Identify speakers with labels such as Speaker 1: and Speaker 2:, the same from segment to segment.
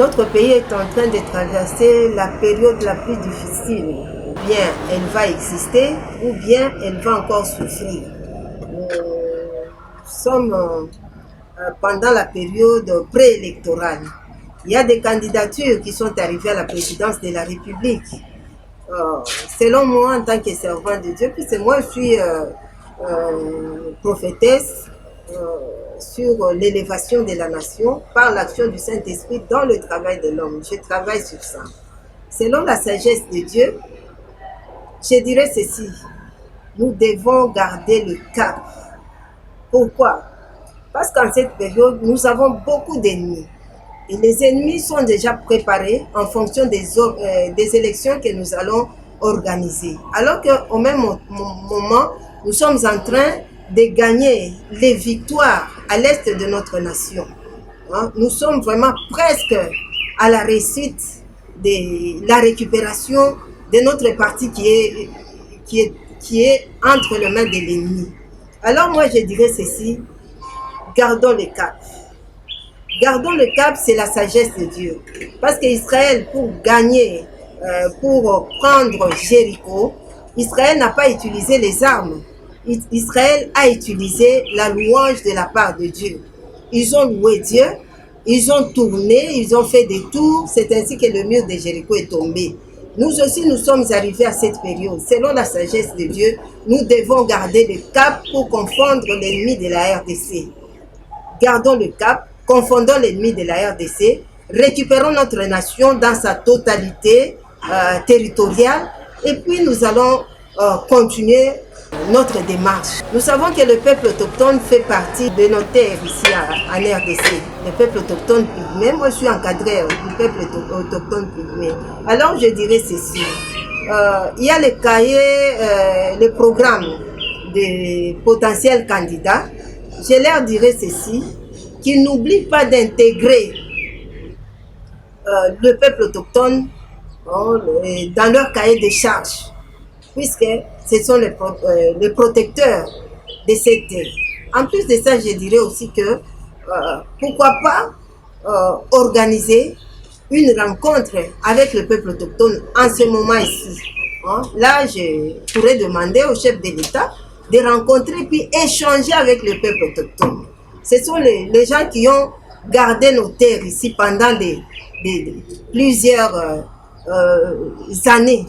Speaker 1: Notre pays est en train de traverser la période la plus difficile. Ou bien elle va exister, ou bien elle va encore souffrir. Nous sommes pendant la période préélectorale. Il y a des candidatures qui sont arrivées à la présidence de la République. Selon moi, en tant que servant de Dieu, puisque moi je suis prophétesse sur l'élévation de la nation par l'action du Saint-Esprit dans le travail de l'homme. Je travaille sur ça. Selon la sagesse de Dieu, je dirais ceci: nous devons garder le cap. Pourquoi? Parce qu'en cette période, nous avons beaucoup d'ennemis. Et les ennemis sont déjà préparés en fonction des élections que nous allons organiser. Alors qu'au même moment, nous sommes en train de gagner les victoires à l'est de notre nation. Nous sommes vraiment presque à la réussite de la récupération de notre parti qui est entre les mains de l'ennemi. Alors moi je dirais ceci: gardons le cap. Gardons le cap, c'est la sagesse de Dieu. Parce qu'Israël, pour gagner, pour prendre Jéricho, Israël n'a pas utilisé les armes. Israël a utilisé la louange de la part de Dieu. Ils ont loué Dieu, ils ont tourné, ils ont fait des tours. C'est ainsi que le mur de Jéricho est tombé. Nous aussi, nous sommes arrivés à cette période. Selon la sagesse de Dieu, nous devons garder le cap pour confondre l'ennemi de la RDC. Gardons le cap, confondons l'ennemi de la RDC, récupérons notre nation dans sa totalité territoriale et puis nous allons continuer notre démarche. Nous savons que le peuple autochtone fait partie de nos terres ici en RDC, le peuple autochtone pygmée. Moi je suis encadré du peuple autochtone pygmée. Alors je dirais ceci: il y a le cahier, le programme des potentiels candidats. Je leur dirais ceci, qu'ils n'oublient pas d'intégrer le peuple autochtone dans leur cahier de charges, puisque ce sont les protecteurs de cette terre. En plus de ça, je dirais aussi que pourquoi pas organiser une rencontre avec le peuple autochtone en ce moment ici. Là, je pourrais demander au chef de l'État de rencontrer puis échanger avec le peuple autochtone. Ce sont les gens qui ont gardé nos terres ici pendant plusieurs années.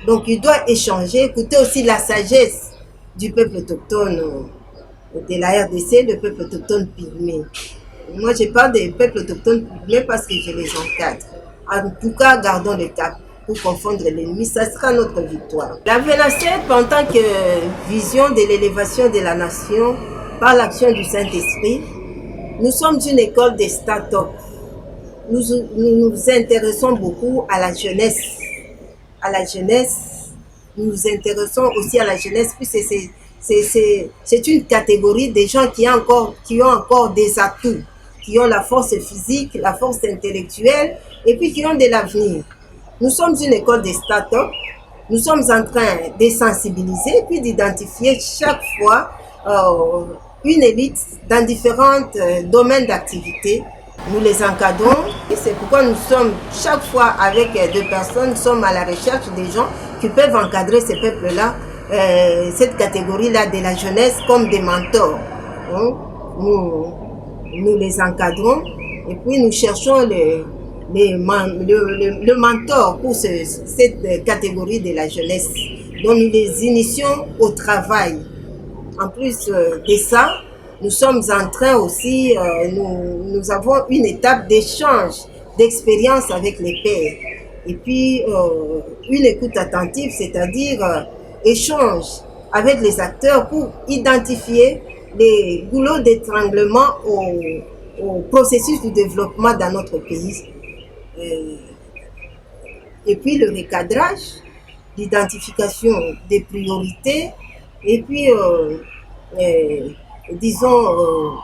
Speaker 1: Donc il doit échanger, écouter aussi la sagesse du peuple autochtone de la RDC, le peuple autochtone pygmée. Moi je parle des peuples autochtones pygmées parce que je les encadre. En tout cas, gardons le cap pour confondre l'ennemi, ça sera notre victoire. La VENACEP, en tant que vision de l'élévation de la nation par l'action du Saint-Esprit, nous sommes une école de start-up. Nous nous intéressons beaucoup à la jeunesse. À la jeunesse, nous nous intéressons aussi à la jeunesse, puisque c'est une catégorie de gens qui ont encore des atouts, qui ont la force physique, la force intellectuelle, et puis qui ont de l'avenir. Nous sommes une école de start-up. Nous sommes en train de sensibiliser et puis d'identifier chaque fois une élite dans différents domaines d'activité. Nous les encadrons et c'est pourquoi nous sommes chaque fois avec deux personnes, nous sommes à la recherche des gens qui peuvent encadrer ces peuples-là, cette catégorie-là de la jeunesse comme des mentors. Nous les encadrons et puis nous cherchons le mentor pour cette catégorie de la jeunesse. Donc nous les initions au travail. En plus de ça, nous sommes en train aussi, nous avons une étape d'échange, d'expérience avec les pairs. Et puis une écoute attentive, c'est-à-dire échange avec les acteurs pour identifier les goulots d'étranglement au processus de développement dans notre pays. Et puis le recadrage, l'identification des priorités, et puis disons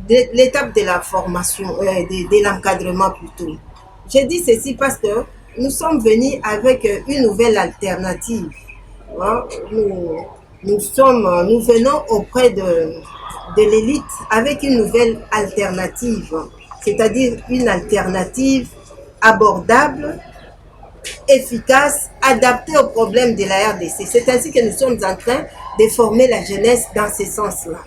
Speaker 1: l'étape de la formation, de l'encadrement plutôt. Je dis ceci parce que nous sommes venus avec une nouvelle alternative. Nous venons auprès de l'élite avec une nouvelle alternative. c'est-à-dire une alternative abordable, efficace, adaptée aux problèmes de la RDC. C'est ainsi que nous sommes en train de former la jeunesse dans ce sens-là.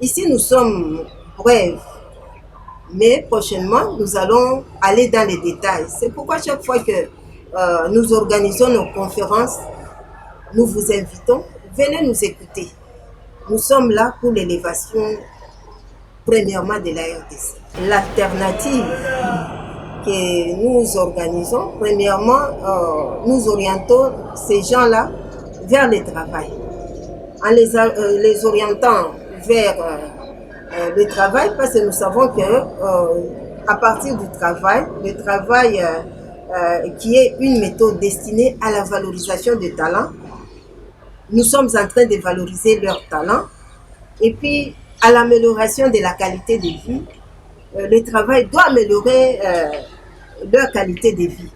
Speaker 1: Ici, nous sommes brefs, mais prochainement, nous allons aller dans les détails. C'est pourquoi chaque fois que nous organisons nos conférences, nous vous invitons, venez nous écouter. Nous sommes là pour l'élévation, premièrement, de la RDC. L'alternative que nous organisons, premièrement, nous orientons ces gens-là vers le travail. En les orientant vers le travail, parce que nous savons que à partir du travail, le travail qui est une méthode destinée à la valorisation des talents, nous sommes en train de valoriser leurs talents, et puis à l'amélioration de la qualité de vie. Le travail doit améliorer leur qualité de vie.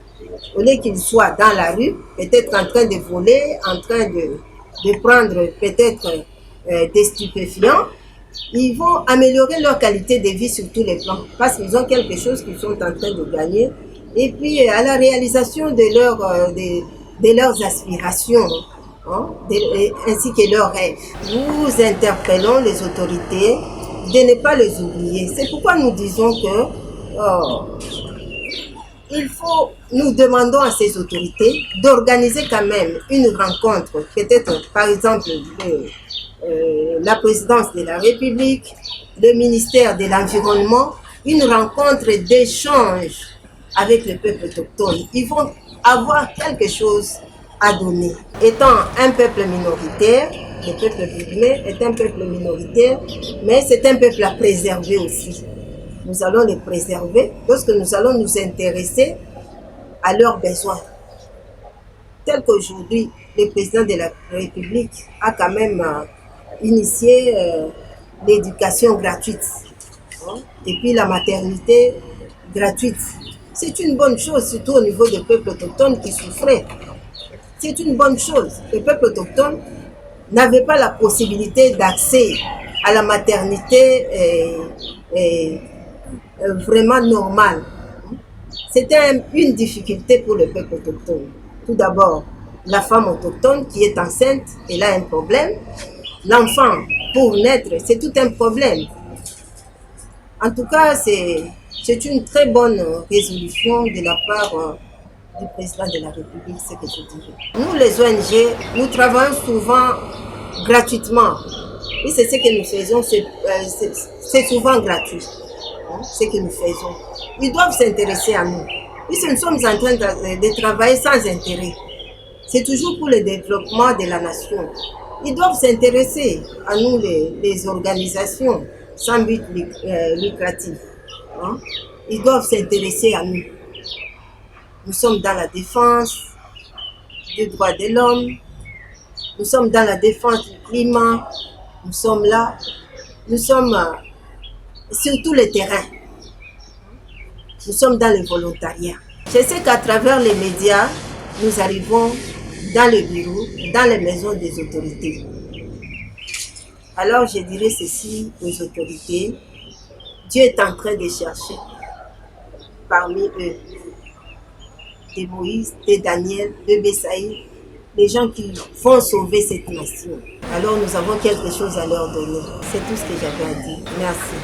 Speaker 1: Au lieu qu'ils soient dans la rue, peut-être en train de voler, en train de prendre peut-être des stupéfiants, ils vont améliorer leur qualité de vie sur tous les plans parce qu'ils ont quelque chose qu'ils sont en train de gagner. Et puis à la réalisation de leurs aspirations, hein, ainsi que leurs rêves. Nous interpellons les autorités de ne pas les oublier. C'est pourquoi nous disons que nous demandons à ces autorités d'organiser quand même une rencontre, peut-être par exemple la présidence de la République, le ministère de l'Environnement, une rencontre d'échange avec le peuple autochtone. Ils vont avoir quelque chose à donner. Étant un peuple minoritaire, le peuple burkinabé est un peuple minoritaire, mais c'est un peuple à préserver aussi. Nous allons les préserver lorsque nous allons nous intéresser à leurs besoins. Tel qu'aujourd'hui, le président de la République a quand même initié l'éducation gratuite, hein, et puis la maternité gratuite. C'est une bonne chose, surtout au niveau des peuples autochtones qui souffraient. C'est une bonne chose. Les peuples autochtones n'avaient pas la possibilité d'accès à la maternité vraiment normale. C'était une difficulté pour le peuple autochtone. Tout d'abord, la femme autochtone qui est enceinte, elle a un problème. L'enfant, pour naître, c'est tout un problème. En tout cas, c'est une très bonne résolution de la part du président de la République, ce que je dirais. Nous, les ONG, nous travaillons souvent gratuitement. Et c'est ce que nous faisons, c'est souvent gratuit, hein, ce que nous faisons. Ils doivent s'intéresser à nous. Puisque nous sommes en train de travailler sans intérêt. C'est toujours pour le développement de la nation. Ils doivent s'intéresser à nous, les organisations sans but lucratif. Hein. Ils doivent s'intéresser à nous. Nous sommes dans la défense des droits de l'homme. Nous sommes dans la défense du climat. Nous sommes là. Nous sommes sur tous les terrains. Nous sommes dans le volontariat. Je sais qu'à travers les médias, nous arrivons dans le bureau, dans les maisons des autorités. Alors je dirais ceci aux autorités. Dieu est en train de chercher parmi eux de Moïse, de Daniel, de Bessaïe, les gens qui vont sauver cette nation. Alors nous avons quelque chose à leur donner. C'est tout ce que j'avais à dire. Merci.